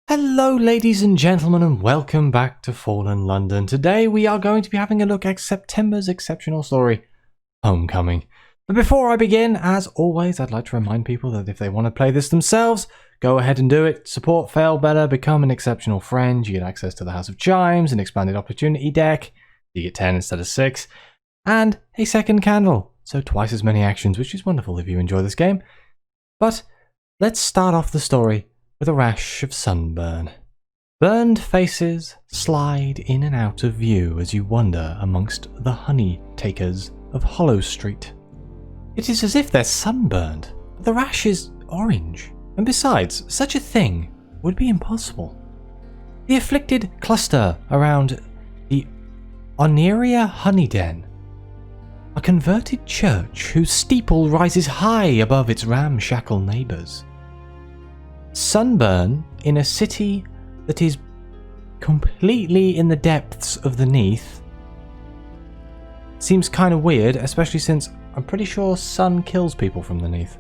Hello ladies and gentlemen and welcome back to Fallen London. Today we are going to be having a look at September's exceptional story, Homecoming. But before I begin, as always, I'd like to remind people that if they want to play this themselves, go ahead and do it. Support Failbetter, become an exceptional friend, you get access to the House of Chimes, an expanded opportunity deck, you get 10 instead of 6, and a second candle, so twice as many actions, which is wonderful if you enjoy this game. But let's start off the story with a rash of sunburn. Burned faces slide in and out of view as you wander amongst the honey takers of Hollow Street. It is as if they're sunburned, but the rash is orange, and besides, such a thing would be impossible. The afflicted cluster around the Oneria Honey Den, a converted church whose steeple rises high above its ramshackle neighbours. Sunburn in a city that is completely in the depths of the Neath seems kind of weird, especially since I'm pretty sure sun kills people from the Neath.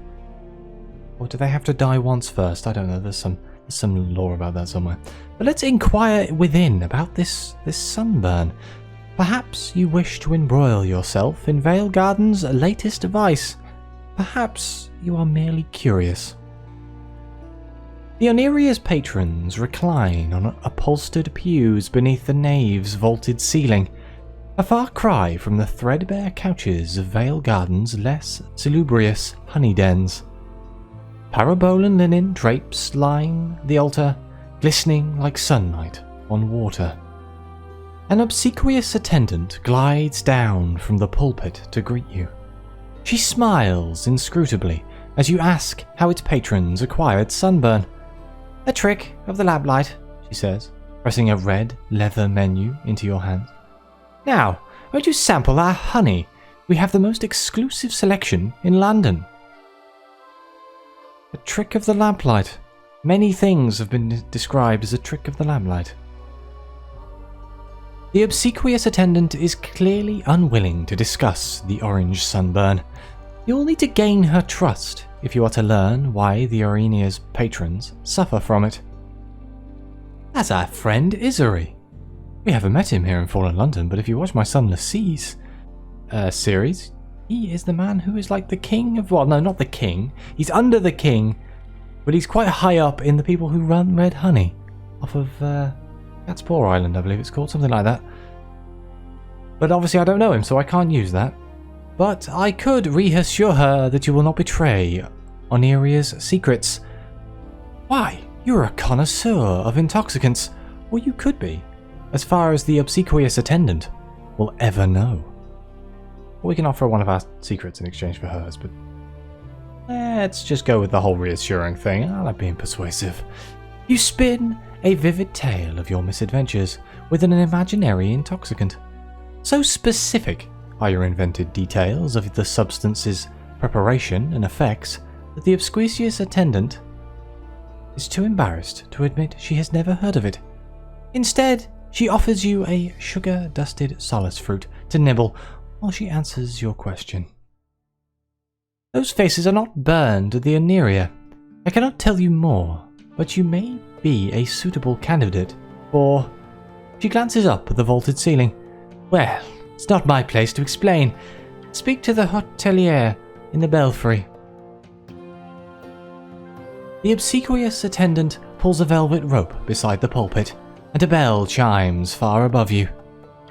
Or do they have to die once first? I don't know, there's some lore about that somewhere. But let's inquire within about this sunburn. Perhaps you wish to embroil yourself in Vale Garden's latest device. Perhaps you are merely curious. The Oneria's patrons recline on upholstered pews beneath the nave's vaulted ceiling, a far cry from the threadbare couches of Vale Garden's less salubrious honey dens. Parabolan linen drapes line the altar, glistening like sunlight on water. An obsequious attendant glides down from the pulpit to greet you. She smiles inscrutably as you ask how its patrons acquired sunburn. "A trick of the lamplight," she says, pressing a red leather menu into your hand. "Now, won't you sample our honey? We have the most exclusive selection in London." A trick of the lamplight. Many things have been described as a trick of the lamplight. The obsequious attendant is clearly unwilling to discuss the orange sunburn. You'll need to gain her trust if you are to learn why the Orenia's patrons suffer from it. "That's our friend Isery. We haven't met him here in Fallen London, but if you watch my Sunless Seas series, he is the man who is like the king of... well, no, not the king. He's under the king, but he's quite high up in the people who run Red Honey off of Catspore Island, I believe it's called, something like that. But obviously I don't know him, so I can't use that. But I could reassure her that you will not betray Oneria's secrets. Why, you're a connoisseur of intoxicants, or you could be, as far as the obsequious attendant will ever know. Or we can offer one of our secrets in exchange for hers, but let's just go with the whole reassuring thing. I like being persuasive. You spin a vivid tale of your misadventures with an imaginary intoxicant. So specific are your invented details of the substance's preparation and effects that the obsequious attendant is too embarrassed to admit she has never heard of it. Instead, she offers you a sugar-dusted solace fruit to nibble while she answers your question. "Those faces are not burned at the Oneria. I cannot tell you more, but you may be a suitable candidate for..." She glances up at the vaulted ceiling. "Well, it's not my place to explain. Speak to the hotelier in the belfry." The obsequious attendant pulls a velvet rope beside the pulpit, and a bell chimes far above you.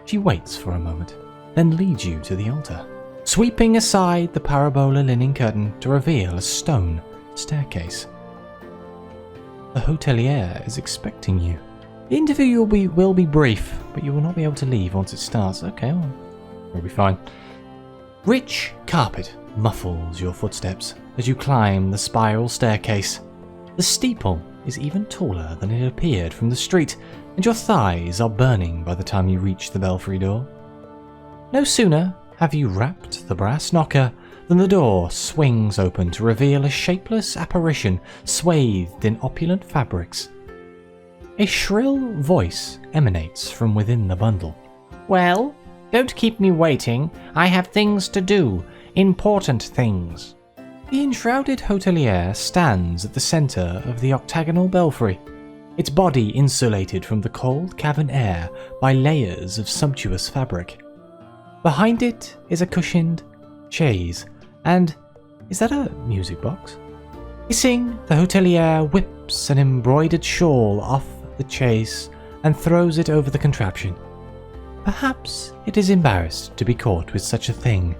She waits for a moment, then leads you to the altar, sweeping aside the parabola linen curtain to reveal a stone staircase. The hotelier is expecting you. The interview will be brief, but you will not be able to leave once it starts. Okay, well, we'll be fine. Rich carpet muffles your footsteps as you climb the spiral staircase. The steeple is even taller than it appeared from the street, and your thighs are burning by the time you reach the belfry door. No sooner have you rapped the brass knocker than the door swings open to reveal a shapeless apparition swathed in opulent fabrics. A shrill voice emanates from within the bundle. "Well, don't keep me waiting. I have things to do. Important things." The enshrouded hotelier stands at the centre of the octagonal belfry. its body insulated from the cold cavern air by layers of sumptuous fabric. Behind it is a cushioned chaise, and is that a music box? Hissing, the hotelier whips an embroidered shawl off the chaise and throws it over the contraption. Perhaps it is embarrassed to be caught with such a thing.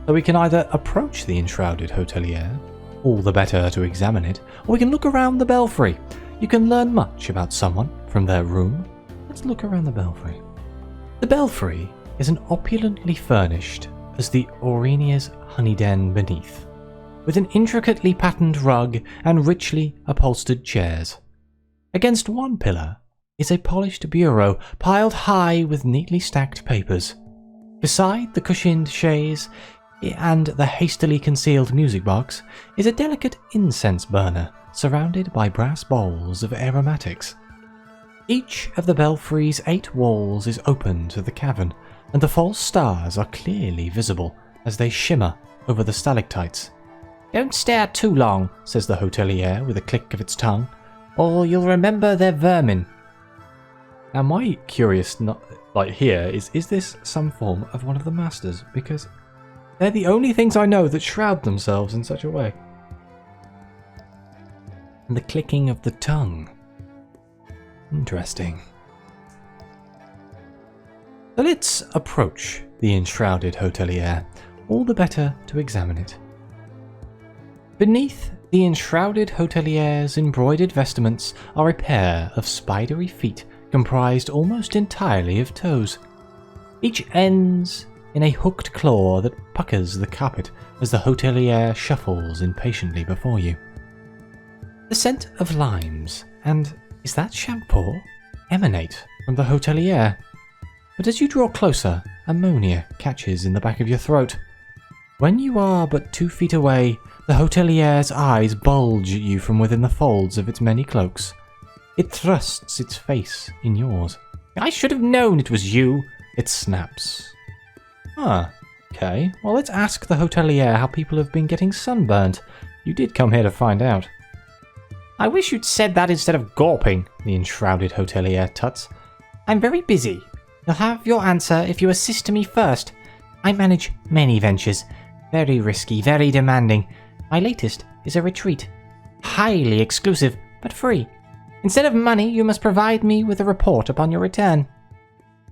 So we can either approach the enshrouded hotelier, all the better to examine it, or we can look around the belfry. You can learn much about someone from their room. Let's look around the belfry. The belfry is an opulently furnished as the Aurenia's honey den beneath, with an intricately patterned rug and richly upholstered chairs. Against one pillar is a polished bureau piled high with neatly stacked papers. Beside the cushioned chaise and the hastily concealed music box is a delicate incense burner surrounded by brass bowls of aromatics. Each of the belfry's 8 walls is open to the cavern, and the false stars are clearly visible as they shimmer over the stalactites. "Don't stare too long," says the hotelier with a click of its tongue, "or you'll remember they're vermin." Now my curious here is this some form of one of the masters? Because they're the only things I know that shroud themselves in such a way. And the clicking of the tongue. Interesting. So let's approach the enshrouded hotelier, all the better to examine it. Beneath the enshrouded hotelier's embroidered vestments are a pair of spidery feet comprised almost entirely of toes. Each ends in a hooked claw that puckers the carpet as the hotelier shuffles impatiently before you. The scent of limes, and is that shampoo, emanate from the hotelier. But as you draw closer, ammonia catches in the back of your throat. When you are but 2 feet away, the hotelier's eyes bulge at you from within the folds of its many cloaks. It thrusts its face in yours. "I should have known it was you," it snaps. Okay. Well, let's ask the hotelier how people have been getting sunburnt. You did come here to find out. "I wish you'd said that instead of gawping," the enshrouded hotelier tuts. "I'm very busy. You'll have your answer if you assist me first. I manage many ventures. Very risky, very demanding. My latest is a retreat. Highly exclusive, but free. Instead of money, you must provide me with a report upon your return."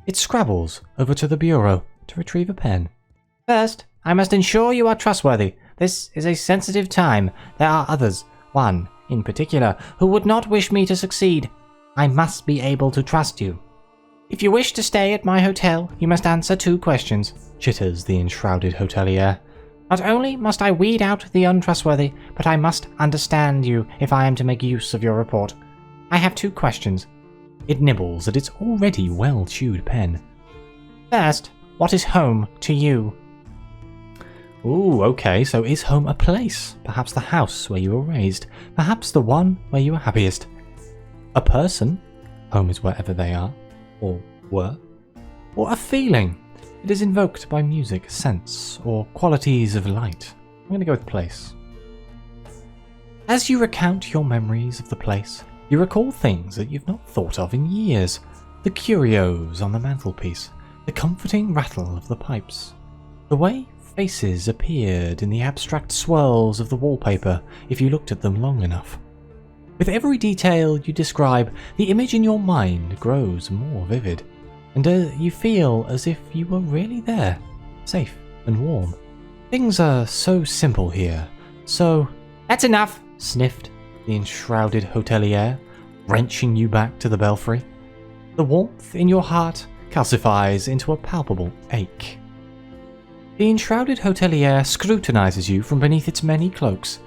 It scrabbles over to the bureau to retrieve a pen. "First, I must ensure you are trustworthy. This is a sensitive time. There are others, one in particular, who would not wish me to succeed. I must be able to trust you. If you wish to stay at my hotel, you must answer 2 questions," chitters the enshrouded hotelier. "Not only must I weed out the untrustworthy, but I must understand you if I am to make use of your report. I have 2 questions." It nibbles at its already well-chewed pen. "First, what is home to you?" Ooh, okay, so is home a place? Perhaps the house where you were raised? Perhaps the one where you were happiest? A person? Home is wherever they are, or were. Or a feeling? It is invoked by music, sense, or qualities of light. I'm going to go with place. As you recount your memories of the place, you recall things that you've not thought of in years. The curios on the mantelpiece, the comforting rattle of the pipes, the way faces appeared in the abstract swirls of the wallpaper if you looked at them long enough. With every detail you describe, the image in your mind grows more vivid, and you feel as if you were really there, safe and warm. Things are so simple here, so... "That's enough," sniffed the enshrouded hotelier, wrenching you back to the belfry. The warmth in your heart calcifies into a palpable ache. The enshrouded hotelier scrutinizes you from beneath its many cloaks.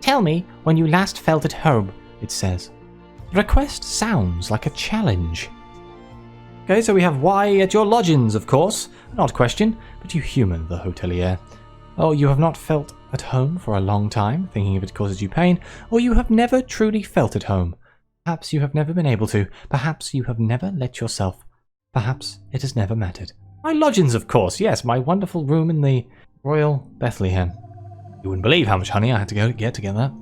"Tell me when you last felt at home," it says. The request sounds like a challenge. Okay, so we have why at your lodgings, of course. An odd question, but you humour the hotelier. Oh, you have not felt at home for a long time, thinking of it causes you pain, or you have never truly felt at home. Perhaps you have never been able to. Perhaps you have never let yourself. Perhaps it has never mattered. My lodgings, of course, yes, my wonderful room in the Royal Bethlehem. You wouldn't believe how much honey I had to go to get that.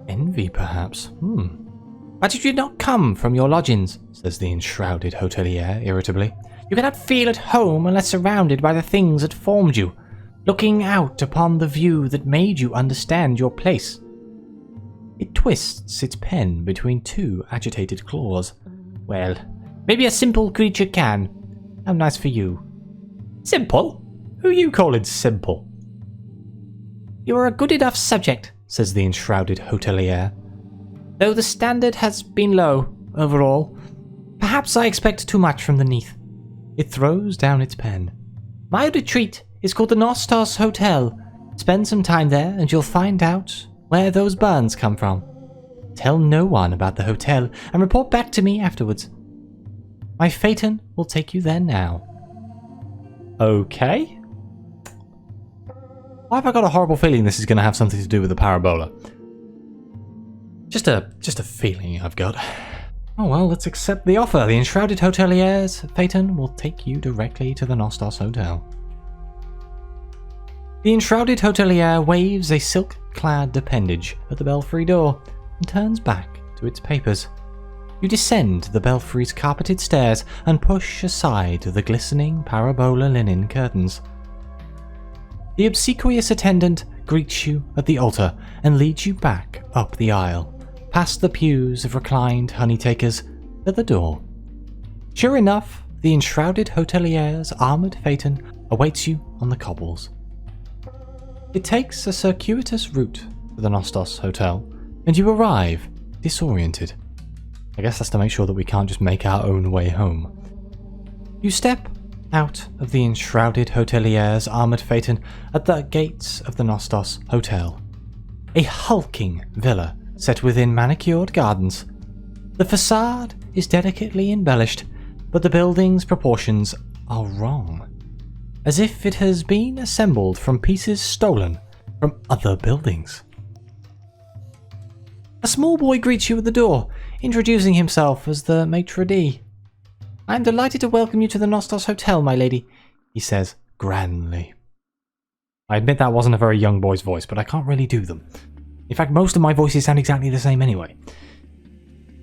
Envy, perhaps. Why did you not come from your lodgings? Says the enshrouded hotelier irritably. You cannot feel at home unless surrounded by the things that formed you, looking out upon the view that made you understand your place. It twists its pen between two agitated claws. Well, maybe a simple creature can. How nice for you. Simple? Who you calling simple? You are a good enough subject, says the enshrouded hotelier. Though the standard has been low, overall. Perhaps I expect too much from the Neath. It throws down its pen. My retreat is called the Nostos Hotel. Spend some time there and you'll find out where those burns come from. Tell no one about the hotel and report back to me afterwards. My phaeton will take you there now. Okay. Why have I got a horrible feeling this is going to have something to do with the parabola? Just a feeling I've got. Oh well, let's accept the offer. The enshrouded hotelier's phaeton will take you directly to the Nostos Hotel. The enshrouded hotelier waves a silk-clad appendage at the belfry door and turns back to its papers. You descend the belfry's carpeted stairs and push aside the glistening parabola linen curtains. The obsequious attendant greets you at the altar and leads you back up the aisle, past the pews of reclined honey-takers, to the door. Sure enough, the enshrouded hotelier's armoured phaeton awaits you on the cobbles. It takes a circuitous route to the Nostos Hotel, and you arrive disoriented. I guess that's to make sure that we can't just make our own way home. You step out of the enshrouded hotelier's armoured phaeton at the gates of the Nostos Hotel. A hulking villa set within manicured gardens. The facade is delicately embellished, but the building's proportions are wrong, as if it has been assembled from pieces stolen from other buildings. A small boy greets you at the door, introducing himself as the maitre d'. I am delighted to welcome you to the Nostos Hotel, my lady, he says grandly. I admit that wasn't a very young boy's voice, but I can't really do them. In fact, most of my voices sound exactly the same anyway.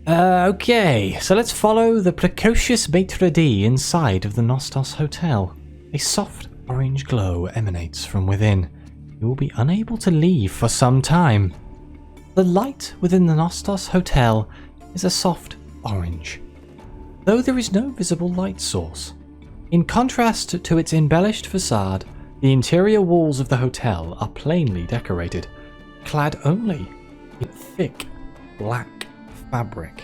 Okay, so let's follow the precocious maitre d' inside of the Nostos Hotel. A soft orange glow emanates from within. You will be unable to leave for some time. The light within the Nostos Hotel is a soft orange, though there is no visible light source. In contrast to its embellished facade, the interior walls of the hotel are plainly decorated, clad only in thick, black fabric.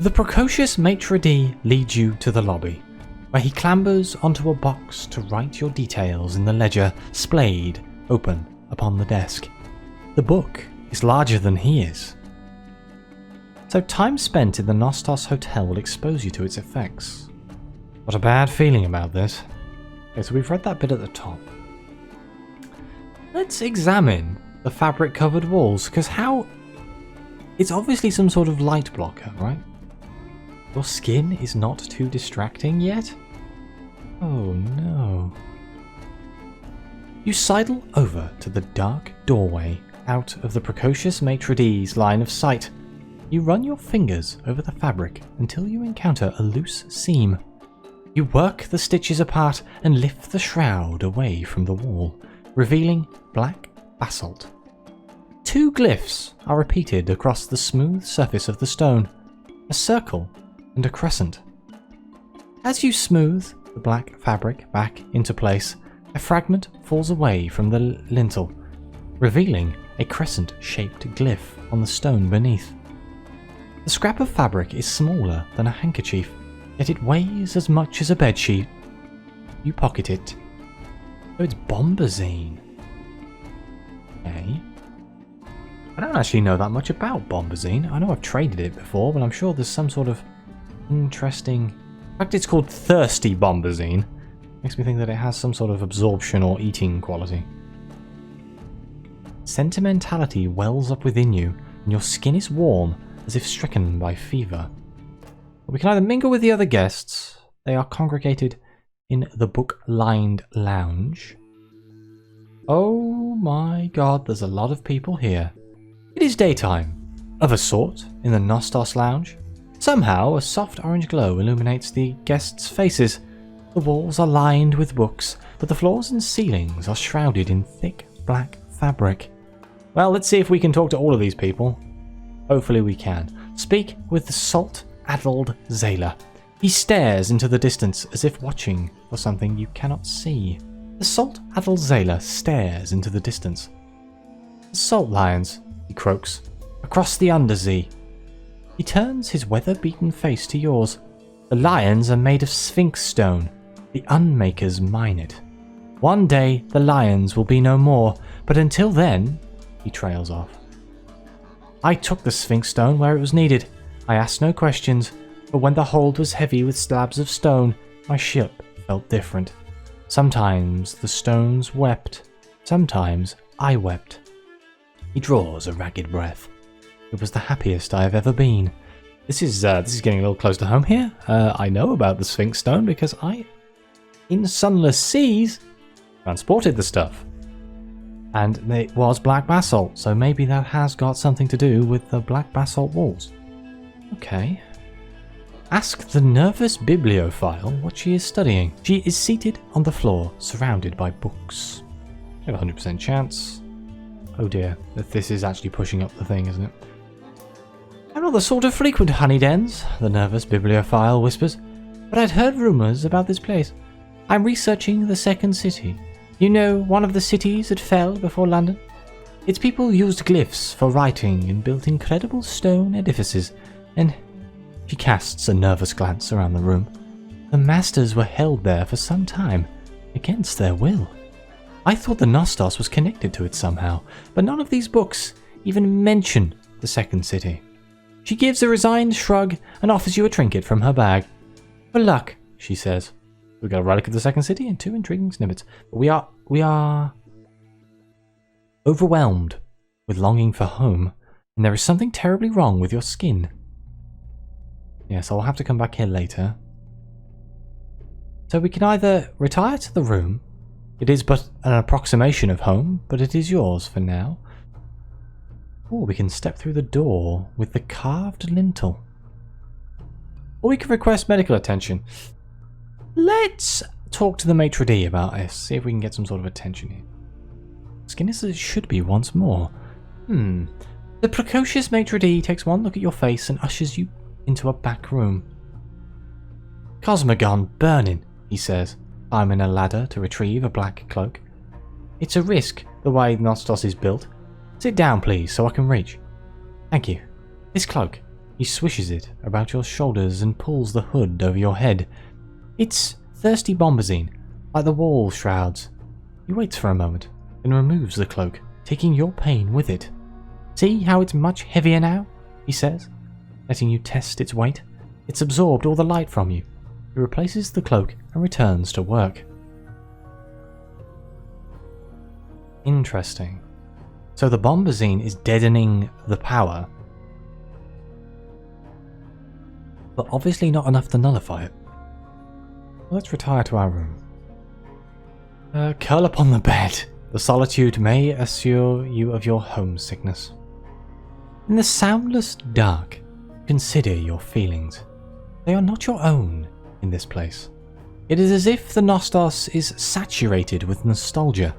The precocious maitre d' leads you to the lobby, where he clambers onto a box to write your details in the ledger splayed open upon the desk. The book is larger than he is, so time spent in the Nostos Hotel will expose you to its effects. Got a bad feeling about this. Okay, so we've read that bit at the top. Let's examine the fabric-covered walls, because how... It's obviously some sort of light blocker, right? Your skin is not too distracting yet? Oh no. You sidle over to the dark doorway out of the precocious maitre d's line of sight. You run your fingers over the fabric until you encounter a loose seam. You work the stitches apart and lift the shroud away from the wall, revealing black basalt. Two glyphs are repeated across the smooth surface of the stone, a circle and a crescent. As you smooth the black fabric back into place, a fragment falls away from the lintel, revealing a crescent-shaped glyph on the stone beneath. The scrap of fabric is smaller than a handkerchief, yet it weighs as much as a bedsheet. You pocket it. Oh, it's bombazine. Okay. I don't actually know that much about bombazine. I know I've traded it before, but I'm sure there's some sort of interesting... In fact, it's called thirsty bombazine. Makes me think that it has some sort of absorption or eating quality. Sentimentality wells up within you, and your skin is warm, as if stricken by fever. We can either mingle with the other guests. They are congregated in the book-lined lounge. Oh my god, there's a lot of people here. It is daytime, of a sort, in the Nostos lounge. Somehow, a soft orange glow illuminates the guests' faces. The walls are lined with books, but the floors and ceilings are shrouded in thick black fabric. Well, let's see if we can talk to all of these people. Hopefully we can. Speak with the salt-addled Zayla. He stares into the distance as if watching for something you cannot see. The salt-addled Zayla stares into the distance. The salt lions, he croaks, across the undersea. He turns his weather-beaten face to yours. The lions are made of sphinx stone. The unmakers mine it. One day the lions will be no more, but until then, he trails off. I took the sphinx stone where it was needed. I asked no questions, but when the hold was heavy with slabs of stone, my ship felt different. Sometimes the stones wept. Sometimes I wept. He draws a ragged breath. It was the happiest I have ever been. This is getting a little close to home here. I know about the Sphinx Stone because I, in sunless seas, transported the stuff. And it was black basalt, so maybe that has got something to do with the black basalt walls. Okay. Ask the nervous bibliophile what she is studying. She is seated on the floor, surrounded by books. I have a 100% chance. Oh dear, this is actually pushing up the thing, isn't it? I'm not the sort of frequent honey dens, the nervous bibliophile whispers, but I'd heard rumours about this place. I'm researching the second city. You know, one of the cities that fell before London? Its people used glyphs for writing and built incredible stone edifices, and she casts a nervous glance around the room. The masters were held there for some time, against their will. I thought the Nostos was connected to it somehow, but none of these books even mention the second city. She gives a resigned shrug and offers you a trinket from her bag. For luck, she says. We've got a relic of the second city and 2 intriguing snippets. But we are overwhelmed with longing for home, and there is something terribly wrong with your skin. Yes, I'll have to come back here later. So we can either retire to the room. It is but an approximation of home, but it is yours for now. Or we can step through the door with the carved lintel. Or we can request medical attention. Let's talk to the maitre d' about this, see if we can get some sort of attention here. Skin is as it should be once more. The precocious maitre d' takes one look at your face and ushers you into a back room. Cosmogon burning, he says, climbing a ladder to retrieve a black cloak. It's a risk, the way Nostos is built. Sit down, please, so I can reach. Thank you. This cloak. He swishes it about your shoulders and pulls the hood over your head. It's thirsty bombazine, like the wall shrouds. He waits for a moment, then removes the cloak, taking your pain with it. See how it's much heavier now? He says, letting you test its weight. It's absorbed all the light from you. He replaces the cloak and returns to work. Interesting. So the bombazine is deadening the power, but obviously not enough to nullify it. Let's retire to our room. Curl up on the bed. The solitude may assure you of your homesickness. In the soundless dark, consider your feelings. They are not your own in this place. It is as if the Nostos is saturated with nostalgia,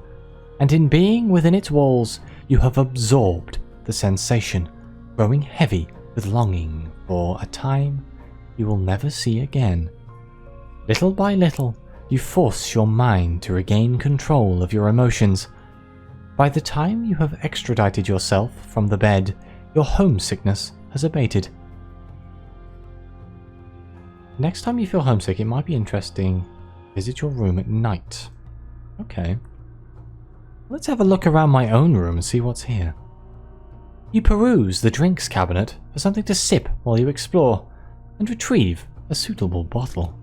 and in being within its walls, you have absorbed the sensation, growing heavy with longing for a time you will never see again. Little by little, you force your mind to regain control of your emotions. By the time you have extradited yourself from the bed, your homesickness has abated. Next time you feel homesick, it might be interesting to visit your room at night. Okay. Let's have a look around my own room and see what's here. You peruse the drinks cabinet for something to sip while you explore, and retrieve a suitable bottle.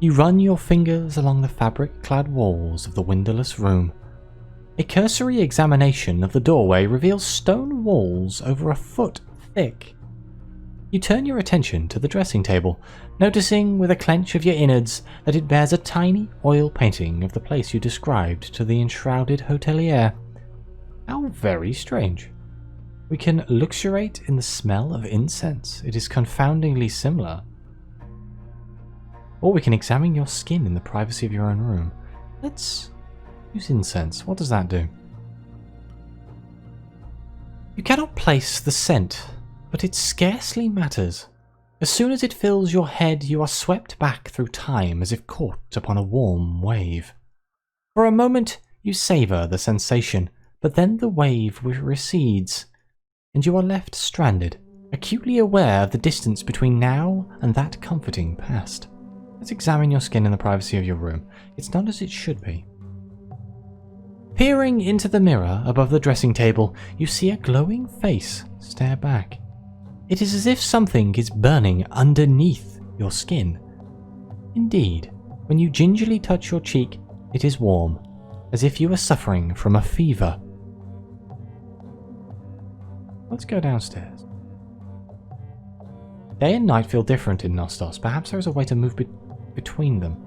You run your fingers along the fabric-clad walls of the windowless room. A cursory examination of the doorway reveals stone walls over a foot thick. You turn your attention to the dressing table, noticing with a clench of your innards that it bears a tiny oil painting of the place you described to the enshrouded hotelier. How very strange. We can luxuriate in the smell of incense. It is confoundingly similar. Or we can examine your skin in the privacy of your own room. Let's use incense. What does that do? You cannot place the scent, but it scarcely matters. As soon as it fills your head, you are swept back through time as if caught upon a warm wave. For a moment, you savour the sensation, but then the wave recedes, and you are left stranded, acutely aware of the distance between now and that comforting past. Let's examine your skin in the privacy of your room. It's not as it should be. Peering into the mirror above the dressing table, you see a glowing face stare back. It is as if something is burning underneath your skin. Indeed, when you gingerly touch your cheek, it is warm, as if you were suffering from a fever. Let's go downstairs. Day and night feel different in Nostos. Perhaps there is a way to move between them.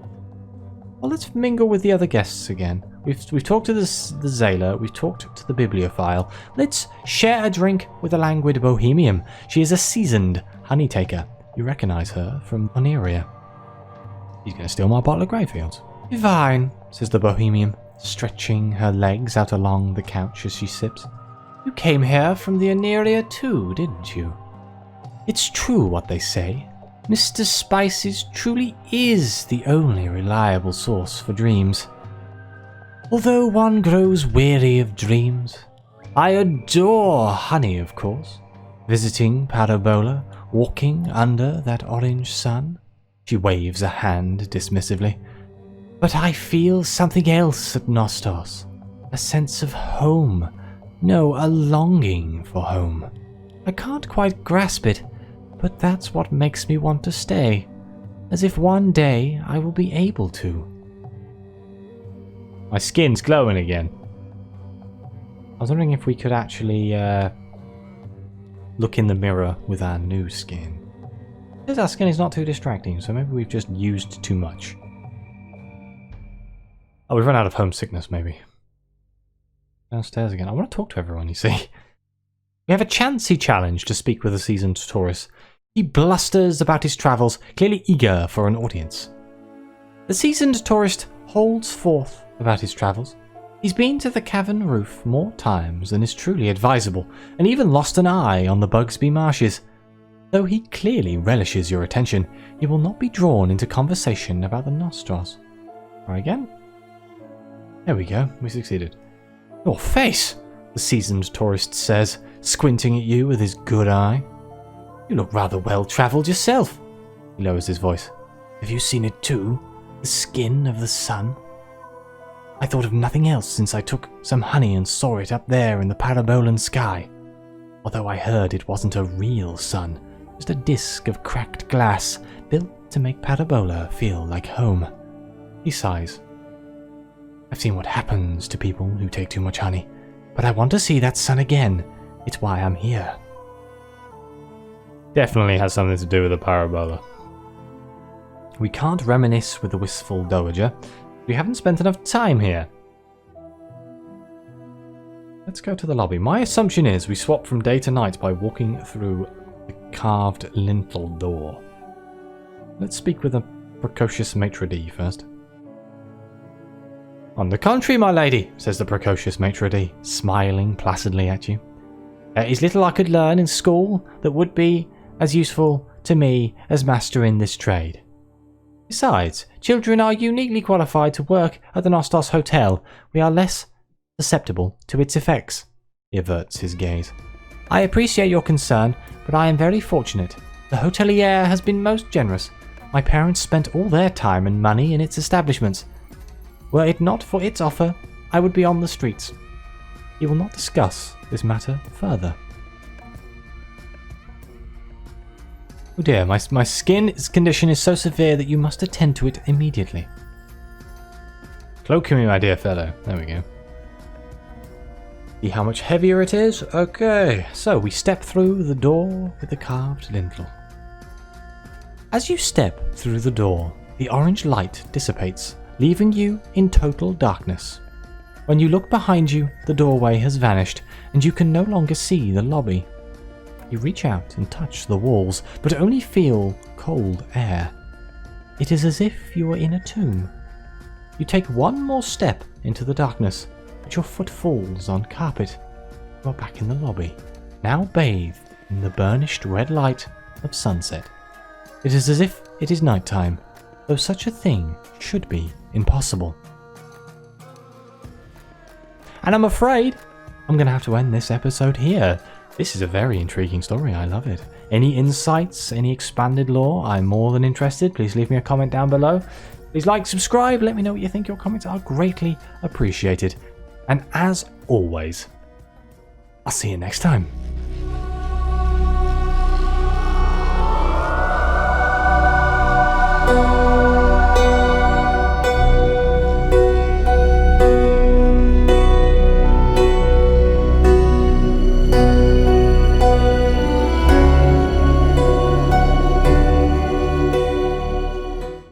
Well, let's mingle with the other guests again. We've talked to the Zayla, we've talked to the bibliophile. Let's share a drink with a languid bohemian. She is a seasoned honey taker. You recognise her from Oneria. She's going to steal my bottle of Greyfields. Divine, says the bohemian, stretching her legs out along the couch as she sips. You came here from the Oneria too, didn't you? It's true what they say. Mr. Spices truly is the only reliable source for dreams. Although one grows weary of dreams, I adore honey, of course. Visiting Parabola, walking under that orange sun. She waves a hand dismissively. But I feel something else at Nostos. A sense of home. No, a longing for home. I can't quite grasp it, but that's what makes me want to stay. As if one day I will be able to. My skin's glowing again. I was wondering if we could actually look in the mirror with our new skin. Because our skin is not too distracting, so maybe we've just used too much. Oh, we've run out of homesickness, maybe. Downstairs again. I want to talk to everyone, you see. We have a chancy challenge to speak with a seasoned tourist. He blusters about his travels, clearly eager for an audience. The seasoned tourist holds forth about his travels. He's been to the cavern roof more times than is truly advisable, and even lost an eye on the Bugsby Marshes. Though he clearly relishes your attention, he will not be drawn into conversation about the Nostos. Try again. There we go, we succeeded. Your face, the seasoned tourist says, squinting at you with his good eye. You look rather well-travelled yourself. He lowers his voice. Have you seen it too? The skin of the sun? I thought of nothing else since I took some honey and saw it up there in the parabolan sky. Although I heard it wasn't a real sun, just a disc of cracked glass built to make Parabola feel like home. He sighs. I've seen what happens to people who take too much honey, but I want to see that sun again. It's why I'm here. Definitely has something to do with the parabola. We can't reminisce with the wistful dowager. We haven't spent enough time here. Let's go to the lobby. My assumption is we swap from day to night by walking through the carved lintel door. Let's speak with a precocious maitre d' first. On the contrary, my lady, says the precocious maitre d', smiling placidly at you. There is little I could learn in school that would be as useful to me as mastering this trade. Besides, children are uniquely qualified to work at the Nostos Hotel. We are less susceptible to its effects. He averts his gaze. I appreciate your concern, but I am very fortunate. The hotelier has been most generous. My parents spent all their time and money in its establishments. Were it not for its offer, I would be on the streets. He will not discuss this matter further. Oh dear, my skin's condition is so severe that you must attend to it immediately. Cloak me, my dear fellow. There we go. See how much heavier it is? Okay, so we step through the door with the carved lintel. As you step through the door, the orange light dissipates, leaving you in total darkness. When you look behind you, the doorway has vanished, and you can no longer see the lobby. You reach out and touch the walls, but only feel cold air. It is as if you are in a tomb. You take one more step into the darkness, but your foot falls on carpet. You are back in the lobby, now bathed in the burnished red light of sunset. It is as if it is nighttime, though such a thing should be impossible. And I'm afraid I'm going to have to end this episode here. This is a very intriguing story, I love it. Any insights, any expanded lore, I'm more than interested. Please leave me a comment down below. Please like, subscribe, let me know what you think. Your comments are greatly appreciated. And as always, I'll see you next time.